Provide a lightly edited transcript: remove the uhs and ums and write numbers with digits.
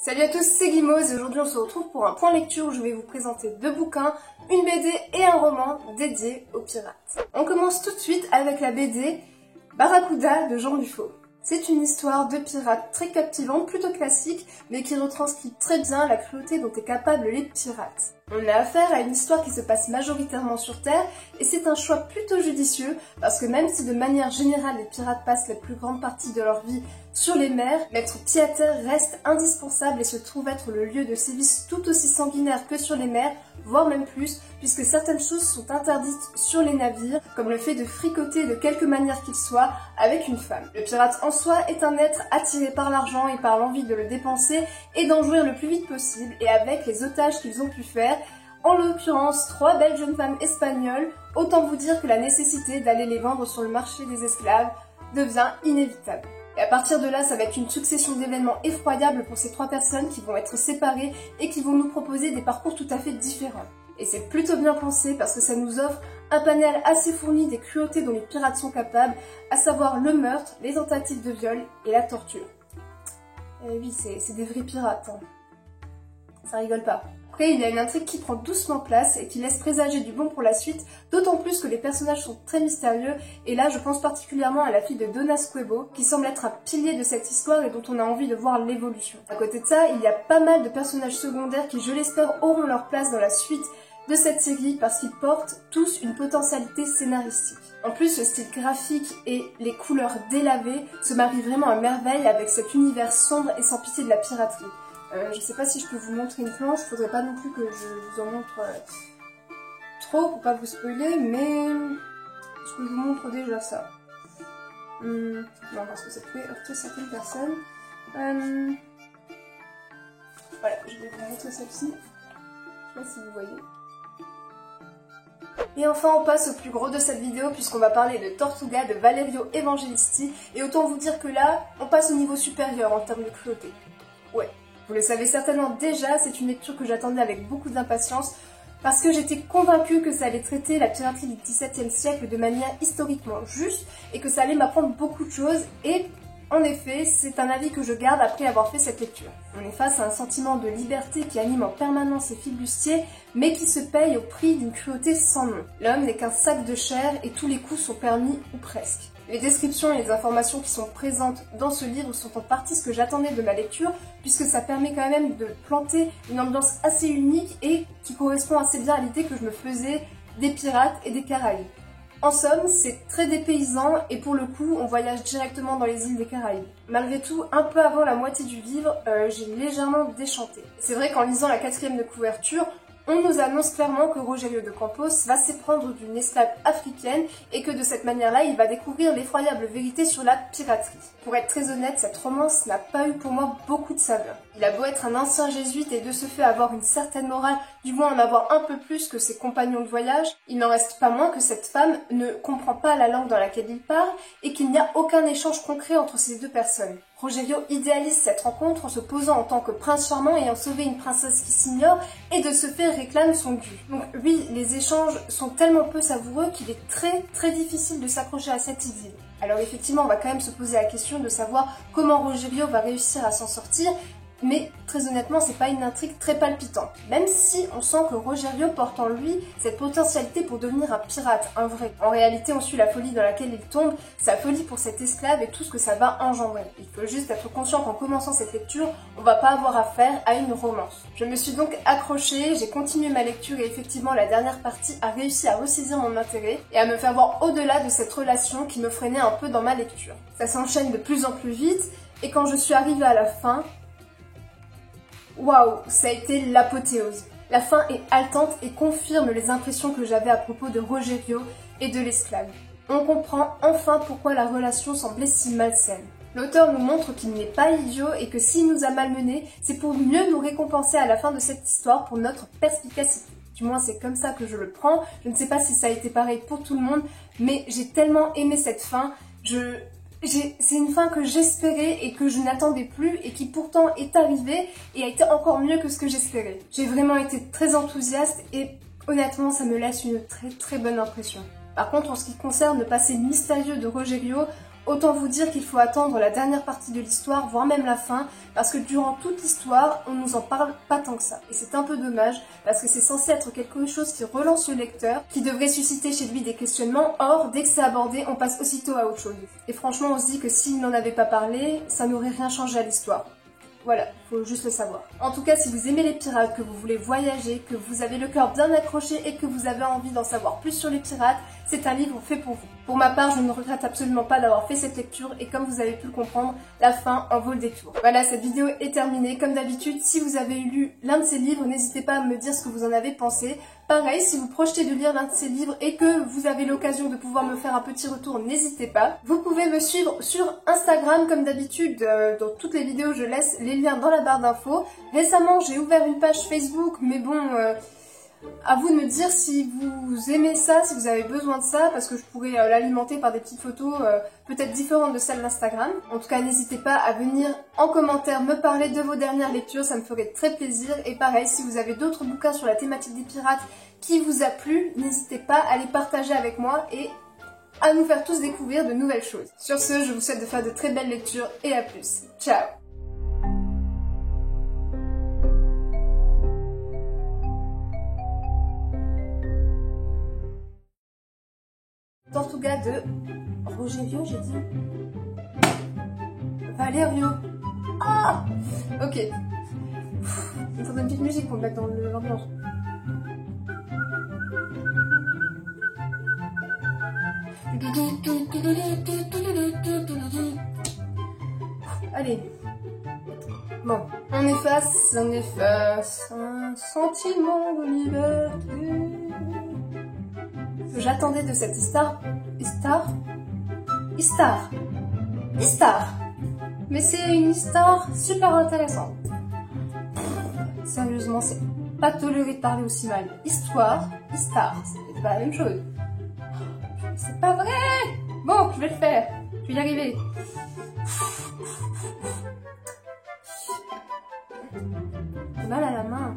Salut à tous, c'est Guimauve et aujourd'hui on se retrouve pour un point lecture où je vais vous présenter deux bouquins, une BD et un roman dédiés aux pirates. On commence tout de suite avec la BD Barracuda de Jean Dufaux. C'est une histoire de pirates très captivante, plutôt classique, mais qui retranscrit très bien la cruauté dont est capable les pirates. On a affaire à une histoire qui se passe majoritairement sur Terre, et c'est un choix plutôt judicieux, parce que même si de manière générale les pirates passent la plus grande partie de leur vie sur les mers, mettre pied à terre reste indispensable et se trouve être le lieu de sévices tout aussi sanguinaires que sur les mers, voire même plus, puisque certaines choses sont interdites sur les navires, comme le fait de fricoter de quelque manière qu'il soit avec une femme. Le pirate en soi est un être attiré par l'argent et par l'envie de le dépenser et d'en jouir le plus vite possible, et avec les otages qu'ils ont pu faire, en l'occurrence 3 belles jeunes femmes espagnoles, autant vous dire que la nécessité d'aller les vendre sur le marché des esclaves devient inévitable. Et à partir de là, ça va être une succession d'événements effroyables pour ces 3 personnes qui vont être séparées et qui vont nous proposer des parcours tout à fait différents. Et c'est plutôt bien pensé parce que ça nous offre un panel assez fourni des cruautés dont les pirates sont capables, à savoir le meurtre, les tentatives de viol et la torture. Et oui, c'est des vrais pirates, hein. Ça rigole pas. Après, il y a une intrigue qui prend doucement place et qui laisse présager du bon pour la suite, d'autant plus que les personnages sont très mystérieux, et là je pense particulièrement à la fille de Donas Cuebo, qui semble être un pilier de cette histoire et dont on a envie de voir l'évolution. À côté de ça, il y a pas mal de personnages secondaires qui, je l'espère, auront leur place dans la suite de cette série parce qu'ils portent tous une potentialité scénaristique. En plus, le style graphique et les couleurs délavées se marient vraiment à merveille avec cet univers sombre et sans pitié de la piraterie. Je sais pas si je peux vous montrer une planche, faudrait pas non plus que je vous en montre trop pour pas vous spoiler, mais est-ce que je vous montre déjà ça? Non, parce que ça pourrait heurter certaines personnes. Voilà, je vais vous montrer celle-ci. Je sais pas si vous voyez. Et enfin on passe au plus gros de cette vidéo puisqu'on va parler de Tortuga de Valerio Evangelisti, et autant vous dire que là, on passe au niveau supérieur en termes de cruauté. Ouais. Vous le savez certainement déjà, c'est une lecture que j'attendais avec beaucoup d'impatience parce que j'étais convaincue que ça allait traiter la piraterie du XVIIe siècle de manière historiquement juste et que ça allait m'apprendre beaucoup de choses, et en effet, c'est un avis que je garde après avoir fait cette lecture. On est face à un sentiment de liberté qui anime en permanence ses flibustiers, mais qui se paye au prix d'une cruauté sans nom. L'homme n'est qu'un sac de chair et tous les coups sont permis ou presque. Les descriptions et les informations qui sont présentes dans ce livre sont en partie ce que j'attendais de ma lecture, puisque ça permet quand même de planter une ambiance assez unique et qui correspond assez bien à l'idée que je me faisais des pirates et des Caraïbes. En somme, c'est très dépaysant et pour le coup, on voyage directement dans les îles des Caraïbes. Malgré tout, un peu avant la moitié du livre, j'ai légèrement déchanté. C'est vrai qu'en lisant la 4e de couverture, on nous annonce clairement que Rogerio de Campos va s'éprendre d'une esclave africaine et que de cette manière-là, il va découvrir l'effroyable vérité sur la piraterie. Pour être très honnête, cette romance n'a pas eu pour moi beaucoup de saveur. Il a beau être un ancien jésuite et de ce fait avoir une certaine morale, du moins en avoir un peu plus que ses compagnons de voyage, il n'en reste pas moins que cette femme ne comprend pas la langue dans laquelle il parle et qu'il n'y a aucun échange concret entre ces deux personnes. Rogerio idéalise cette rencontre en se posant en tant que prince charmant ayant sauvé une princesse qui s'ignore et de ce fait réclame son dû. Donc oui, les échanges sont tellement peu savoureux qu'il est très difficile de s'accrocher à cette idylle. Alors effectivement, on va quand même se poser la question de savoir comment Rogerio va réussir à s'en sortir, mais très honnêtement, c'est pas une intrigue très palpitante. Même si on sent que Rogerio porte en lui cette potentialité pour devenir un pirate, un vrai. En réalité, on suit la folie dans laquelle il tombe, sa folie pour cet esclave et tout ce que ça va engendrer. Il faut juste être conscient qu'en commençant cette lecture, on va pas avoir affaire à une romance. Je me suis donc accrochée, j'ai continué ma lecture et effectivement la dernière partie a réussi à ressaisir mon intérêt et à me faire voir au-delà de cette relation qui me freinait un peu dans ma lecture. Ça s'enchaîne de plus en plus vite et quand je suis arrivée à la fin, waouh, ça a été l'apothéose. La fin est haletante et confirme les impressions que j'avais à propos de Rogerio et de l'esclave. On comprend enfin pourquoi la relation semblait si malsaine. L'auteur nous montre qu'il n'est pas idiot et que s'il nous a malmenés, c'est pour mieux nous récompenser à la fin de cette histoire pour notre perspicacité. Du moins c'est comme ça que je le prends. Je ne sais pas si ça a été pareil pour tout le monde, mais j'ai tellement aimé cette fin. C'est une fin que j'espérais et que je n'attendais plus et qui pourtant est arrivée et a été encore mieux que ce que j'espérais. J'ai vraiment été très enthousiaste et honnêtement ça me laisse une très bonne impression. Par contre, en ce qui concerne le passé mystérieux de Rogerio, Autant vous dire qu'il faut attendre la dernière partie de l'histoire, voire même la fin, parce que durant toute l'histoire, on nous en parle pas tant que ça. Et c'est un peu dommage, parce que c'est censé être quelque chose qui relance le lecteur, qui devrait susciter chez lui des questionnements, or, dès que c'est abordé, on passe aussitôt à autre chose. Et franchement, on se dit que s'il n'en avait pas parlé, ça n'aurait rien changé à l'histoire. Voilà, faut juste le savoir. En tout cas, si vous aimez les pirates, que vous voulez voyager, que vous avez le cœur bien accroché et que vous avez envie d'en savoir plus sur les pirates, c'est un livre fait pour vous. Pour ma part, je ne regrette absolument pas d'avoir fait cette lecture et comme vous avez pu le comprendre, la fin en vaut le détour. Voilà, cette vidéo est terminée. Comme d'habitude, si vous avez lu l'un de ces livres, n'hésitez pas à me dire ce que vous en avez pensé. Pareil, si vous projetez de lire l'un de ces livres et que vous avez l'occasion de pouvoir me faire un petit retour, n'hésitez pas. Vous pouvez me suivre sur Instagram, comme d'habitude, dans toutes les vidéos, je laisse les liens dans la barre d'infos. Récemment, j'ai ouvert une page Facebook, mais bon, à vous de me dire si vous aimez ça, si vous avez besoin de ça, parce que je pourrais l'alimenter par des petites photos peut-être différentes de celles d'Instagram. En tout cas, n'hésitez pas à venir en commentaire me parler de vos dernières lectures, ça me ferait très plaisir. Et pareil, si vous avez d'autres bouquins sur la thématique des pirates qui vous a plu, n'hésitez pas à les partager avec moi et à nous faire tous découvrir de nouvelles choses. Sur ce, je vous souhaite de faire de très belles lectures et à plus. Ciao! Tortuga de Rogerio, j'ai dit Valerio. Ah, ok. Il faut une petite musique pour me mettre dans l'ambiance. Allez. Bon, on efface un sentiment de liberté. J'attendais de cette Istar. Mais c'est une histoire super intéressante. Sérieusement, c'est pas toléré de parler aussi mal. Histoire, c'est pas la même chose. C'est pas vrai! Bon, je vais le faire. Je vais y arriver. J'ai mal à la main.